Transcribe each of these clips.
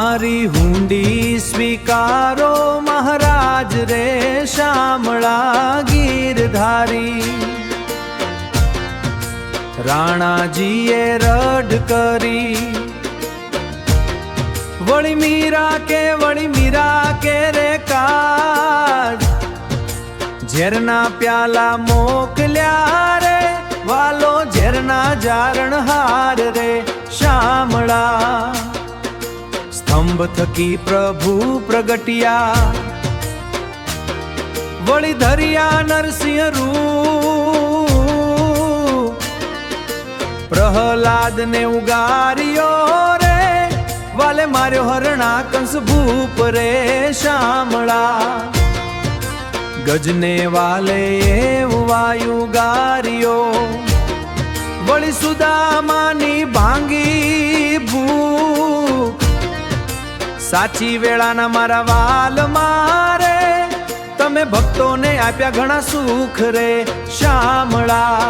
મારી હુંડી સ્વીકારો મહારાજ રે શામળા ગીરધારી. રાણાજીએ રડ કરી વળી મીરા કે રે કાજ ઝેરના પ્યાલા મોકલ્યા રે વાલો ઝેરના જારણ હાર રે શામળા. સ્તંભ થકી પ્રભુ પ્રગટ્યા વળી ધર્યા નરસિંહ રૂપ. પ્રહલાદ ને ઉગાર્યો રે વાલે માર્યો હરણા કંસ ભૂપ રે શામળા. ગજને વાલે વાયુ ગાર્યો વળી સુદામાની ભાંગી ભૂખ. સાચી વેળાના મારા વાલ મારે તમે ભક્તોને આપ્યા ઘણા સુખ રે શામળા.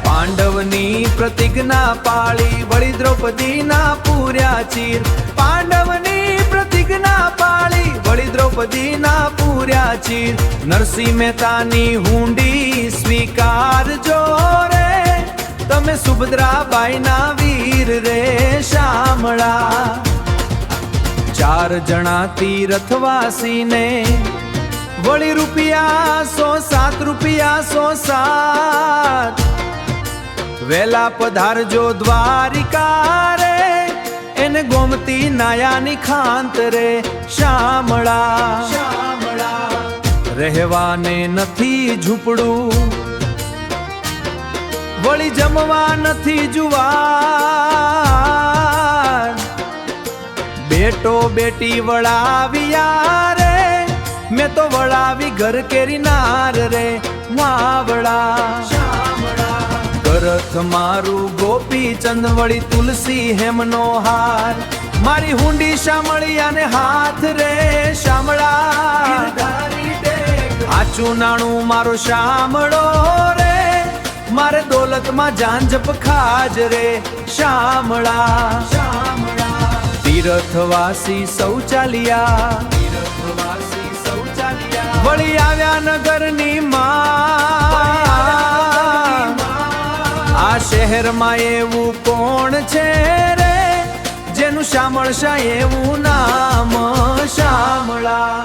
પાંડવની પ્રતિજ્ઞા પાળી વળી દ્રૌપદીના પૂર્યા ચીર. પાંડવની પ્રતિજ્ઞા પાળી વળી દ્રૌપદીના પૂર્યા ચીર. નરસિંહ મહેતાની હુંડી સ્વીકારજો રે તમે સુભદ્રાબાઈના વીર રે શામળા. 4 જણા તીરથવાસીને વળી રૂપિયા 107 વેલા પધારજો દ્વારિકા રે એને ગોમતી નાયાની ખાંત રે શામળા. રહેવાને નથી ઝૂંપડું વળી જમવા નથી જુવાર. બેટો બેટી વળાવ્યા રે મેં તો વળાવી ઘર કેરી નાર રે વાવળા. કરથ મારું ગોપી ચંદ વળી તુલસી હેમનો હાર. મારી હુંડી શામળિયાને હાથ રે શામળા. આચું નાણું મારો શામળો રે મારે દોલતમાં જાંજપ ખાજ રે શામળા. તીરથવાસી શૌચાલિયા વળી આવ્યા નગરની માં. આ શહેરમાં એવું કોણ છે રે જેનું શામળ શાહ એવું નામ શામળા.